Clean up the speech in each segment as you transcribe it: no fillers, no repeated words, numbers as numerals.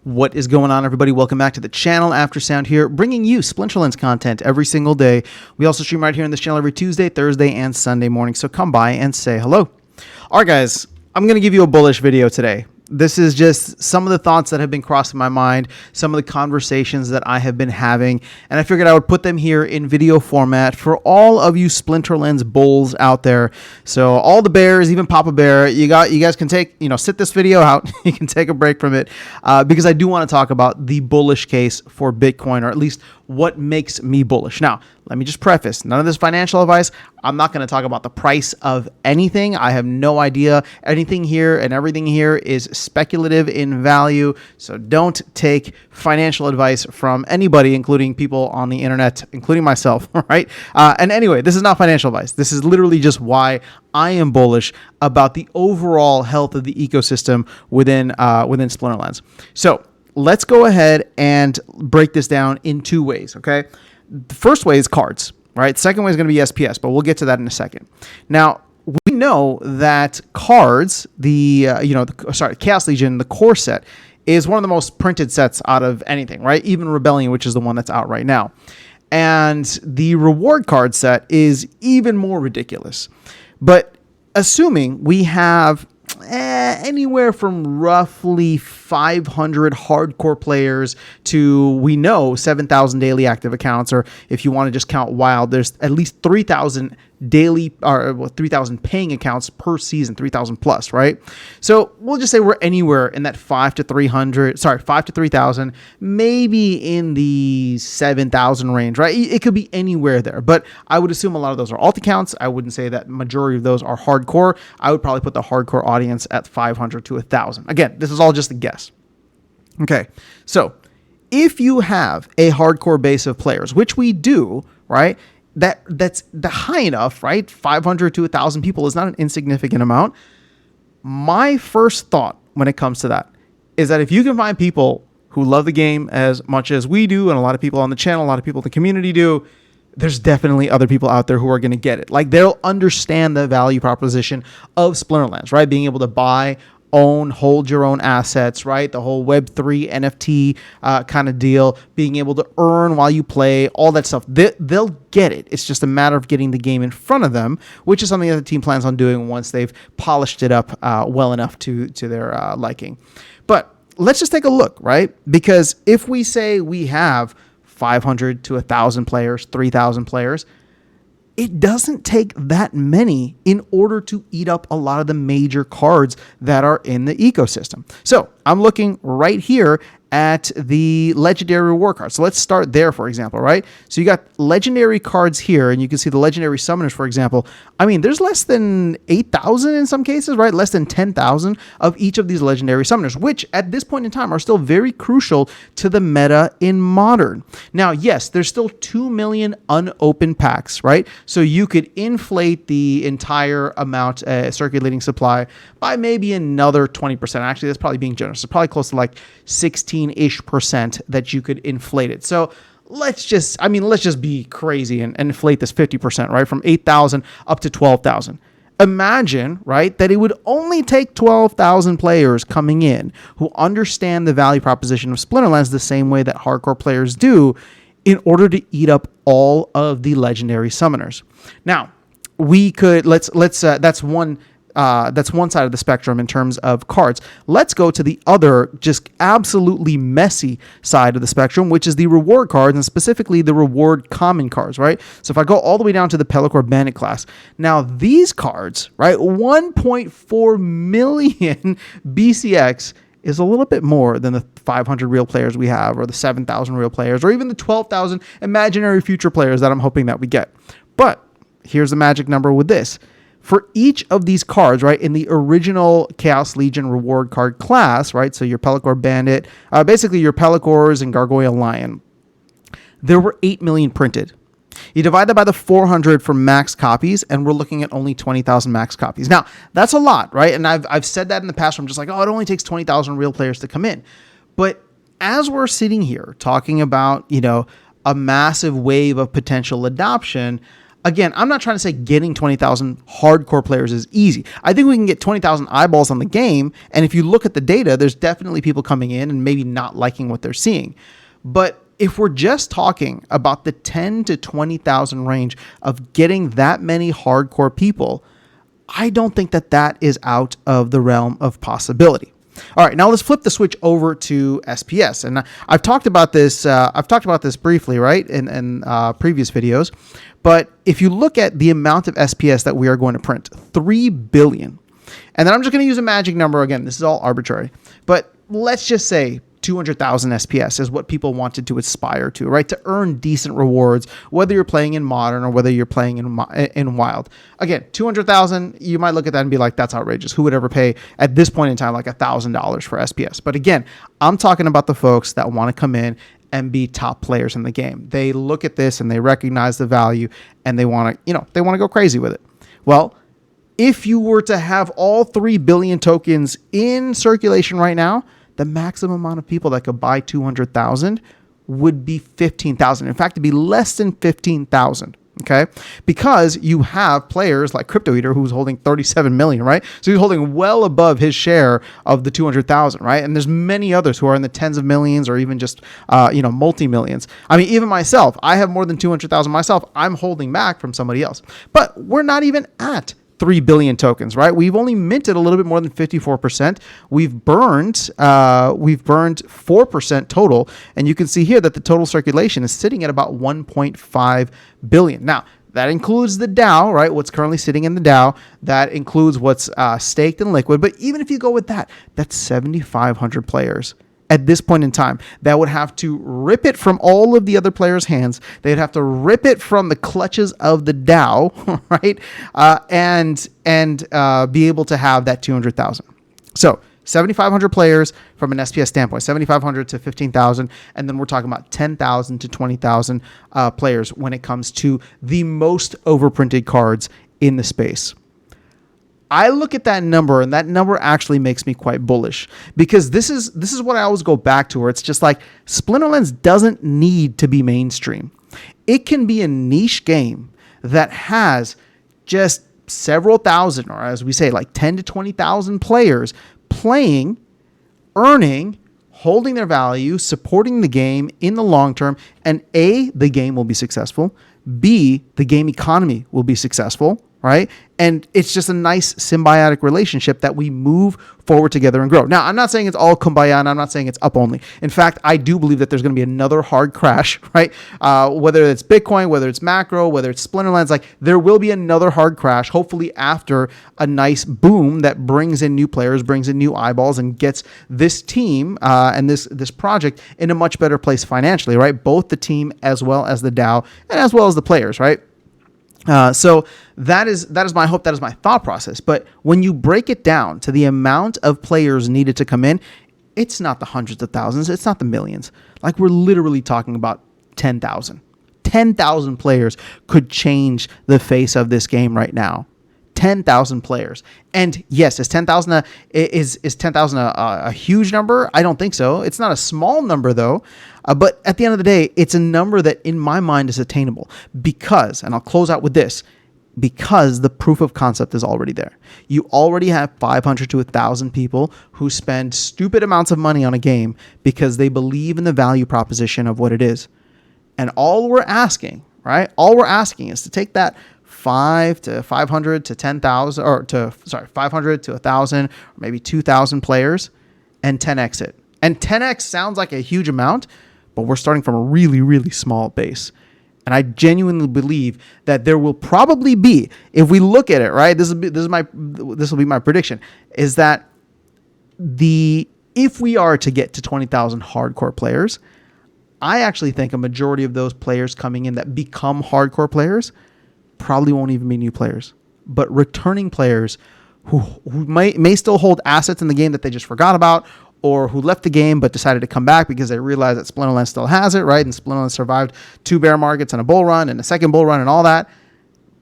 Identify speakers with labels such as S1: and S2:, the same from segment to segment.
S1: What is going on, everybody? Welcome back to the channel. After Sound here, bringing you Splinterlands content every single day. We also stream right here on this channel every Tuesday, Thursday, and Sunday morning, so come by and say hello. All right, guys, I'm going to give you a bullish video today. This is just some of the thoughts that have been crossing my mind, some of the conversations that I have been having, and I figured I would put them here in video format for all of you Splinterlands bulls out there. So all the bears, even Papa Bear, you guys can take, sit this video out. You can take a break from it because I do want to talk about the bullish case for Bitcoin, or at least what makes me bullish. Now, let me just preface, none of this financial advice. I'm not going to talk about the price of anything. I have no idea. Anything here and everything here is speculative in value. So don't take financial advice from anybody, including people on the internet, including myself, right? And anyway, this is not financial advice. This is literally just why I am bullish about the overall health of the ecosystem within Splinterlands. So let's go ahead and break this down in two ways, okay? The first way is cards, right? Second way is going to be SPS, but we'll get to that in a second. Now, we know that cards, Chaos Legion, the core set, is one of the most printed sets out of anything, right? Even Rebellion, which is the one that's out right now. And the reward card set is even more ridiculous. But assuming we have anywhere from roughly 500 hardcore players to, we know, 7,000 daily active accounts, or if you want to just count wild, there's at least 3,000 daily, or 3,000 paying accounts per season, 3,000 plus, right? So we'll just say we're anywhere in that 5 to 3,000, maybe in the 7,000 range, right? It could be anywhere there, but I would assume a lot of those are alt accounts. I wouldn't say that majority of those are hardcore. I would probably put the hardcore audience at 500 to 1,000. Again, this is all just a guess. Okay, so if you have a hardcore base of players, which we do, right? That's the high enough, right? 500 to 1,000 people is not an insignificant amount. My first thought when it comes to that is that if you can find people who love the game as much as we do, and a lot of people on the channel, a lot of people in the community do, there's definitely other people out there who are going to get it. Like, they'll understand the value proposition of Splinterlands, right? Being able to buy, own, hold your own assets, right? The whole Web3 NFT kind of deal, being able to earn while you play, all that stuff. They'll get it. It's just a matter of getting the game in front of them, which is something that the team plans on doing once they've polished it up well enough to their liking. But let's just take a look, right? Because if we say we have 500 to 1,000 players, 3,000 players, it doesn't take that many in order to eat up a lot of the major cards that are in the ecosystem. So I'm looking right here at the legendary reward cards. So let's start there, for example, right? So you got legendary cards here, and you can see the legendary summoners, for example. I mean, there's less than 8,000 in some cases, right? Less than 10,000 of each of these legendary summoners, which at this point in time are still very crucial to the meta in Modern. Now, yes, there's still 2 million unopened packs, right? So you could inflate the entire amount circulating supply by maybe another 20%. Actually, that's probably being generous. It's probably close to like 16-ish% that you could inflate it. So let's just be crazy and inflate this 50%, right? From 8,000 up to 12,000. Imagine, right, that it would only take 12,000 players coming in who understand the value proposition of Splinterlands the same way that hardcore players do in order to eat up all of the legendary summoners. Now, we could, that's one side of the spectrum in terms of cards. Let's go to the other, just absolutely messy side of the spectrum, which is the reward cards, and specifically the reward common cards, right? So if I go all the way down to the Pelacor Bandit class, now these cards, right, 1.4 million BCX is a little bit more than the 500 real players we have, or the 7,000 real players, or even the 12,000 imaginary future players that I'm hoping that we get. But here's the magic number with this. For each of these cards, right, in the original Chaos Legion reward card class, right, so your Pelacor Bandit, basically your Pelacors and Gargoyle Lion, there were 8 million printed. You divide that by the 400 for max copies, and we're looking at only 20,000 max copies. Now, that's a lot, right? And I've said that in the past where I'm just like, oh, it only takes 20,000 real players to come in. But as we're sitting here talking about, a massive wave of potential adoption, Again, I'm not trying to say getting 20,000 hardcore players is easy. I think we can get 20,000 eyeballs on the game. And if you look at the data, there's definitely people coming in and maybe not liking what they're seeing. But if we're just talking about the 10 to 20,000 range of getting that many hardcore people, I don't think that that is out of the realm of possibility. All right, now let's flip the switch over to SPS, and I've talked about this. I've talked about this briefly, right, in previous videos. But if you look at the amount of SPS that we are going to print, 3 billion, and then I'm just going to use a magic number again. This is all arbitrary, but let's just say 200,000 SPS is what people wanted to aspire to, right? To earn decent rewards, whether you're playing in Modern or whether you're playing in Wild. Again, 200,000, you might look at that and be like, that's outrageous. Who would ever pay at this point in time like $1,000 for SPS? But again, I'm talking about the folks that want to come in and be top players in the game. They look at this and they recognize the value and they want to, they want to go crazy with it. Well, if you were to have all 3 billion tokens in circulation right now, the maximum amount of people that could buy 200,000 would be 15,000. In fact, it'd be less than 15,000. Okay, because you have players like Crypto Eater who's holding 37 million, right? So he's holding well above his share of the 200,000, right? And there's many others who are in the tens of millions or even just multi-millions. I mean, even myself, I have more than 200,000 myself. I'm holding back from somebody else, but we're not even at 3 billion tokens, right? We've only minted a little bit more than 54%. We've burned 4% total. And you can see here that the total circulation is sitting at about 1.5 billion. Now, that includes the DAO, right? What's currently sitting in the DAO. That includes what's staked and liquid. But even if you go with that, that's 7,500 players at this point in time that would have to rip it from all of the other players' hands. They'd have to rip it from the clutches of the DAO, right? And be able to have that 200,000. So 7,500 players from an SPS standpoint, 7,500 to 15,000. And then we're talking about 10,000 to 20,000 players when it comes to the most overprinted cards in the space. I look at that number, and that number actually makes me quite bullish, because this is what I always go back to, where it's just like Splinterlands doesn't need to be mainstream. It can be a niche game that has just several thousand, or as we say, like 10 to 20,000 players playing, earning, holding their value, supporting the game in the long term, and A, the game will be successful, B, the game economy will be successful, right? And it's just a nice symbiotic relationship that we move forward together and grow. Now, I'm not saying it's all kumbaya, and I'm not saying it's up only. In fact, I do believe that there's going to be another hard crash, right? Whether it's Bitcoin, whether it's macro, whether it's Splinterlands, like there will be another hard crash, hopefully after a nice boom that brings in new players, brings in new eyeballs, and gets this team and this project in a much better place financially, right? Both the team as well as the DAO and as well as the players, right? So that is my hope. That is my thought process. But when you break it down to the amount of players needed to come in, it's not the hundreds of thousands. It's not the millions. Like we're literally talking about 10,000. 10,000 players could change the face of this game right now. 10,000 players. And yes, is 10,000 a huge number? I don't think so. It's not a small number though. But at the end of the day, it's a number that in my mind is attainable because, and I'll close out with this, because the proof of concept is already there. You already have 500 to 1,000 people who spend stupid amounts of money on a game because they believe in the value proposition of what it is. And all we're asking, right? All we're asking is to take that 500 to 10,000, or 500 to 1,000, or maybe 2,000 players, and 10x it. And 10x sounds like a huge amount, but we're starting from a really, really small base. And I genuinely believe that there will probably be, if we look at it, right, this will be my prediction, is that if we are to get to 20,000 hardcore players, I actually think a majority of those players coming in that become hardcore players probably won't even be new players, but returning players who may still hold assets in the game that they just forgot about, or who left the game but decided to come back because they realized that Splinterlands still has it, right? And Splinterlands survived 2 bear markets and a bull run and a second bull run and all that.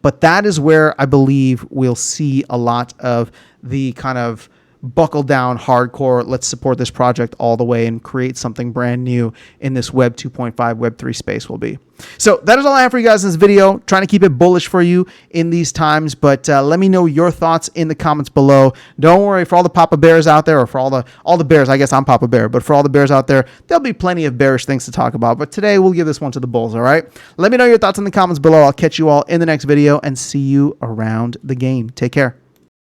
S1: But that is where I believe we'll see a lot of the kind of buckle down hardcore. Let's support this project all the way and create something brand new in this Web 2.5, Web 3 space will be. So that is all I have for you guys in this video. Trying to keep it bullish for you in these times, but let me know your thoughts in the comments below. Don't worry, for all the Papa Bears out there, or for all the bears, I guess I'm Papa Bear, but for all the bears out there, there'll be plenty of bearish things to talk about. But today we'll give this one to the bulls, all right? Let me know your thoughts in the comments below. I'll catch you all in the next video and see you around the game. Take care.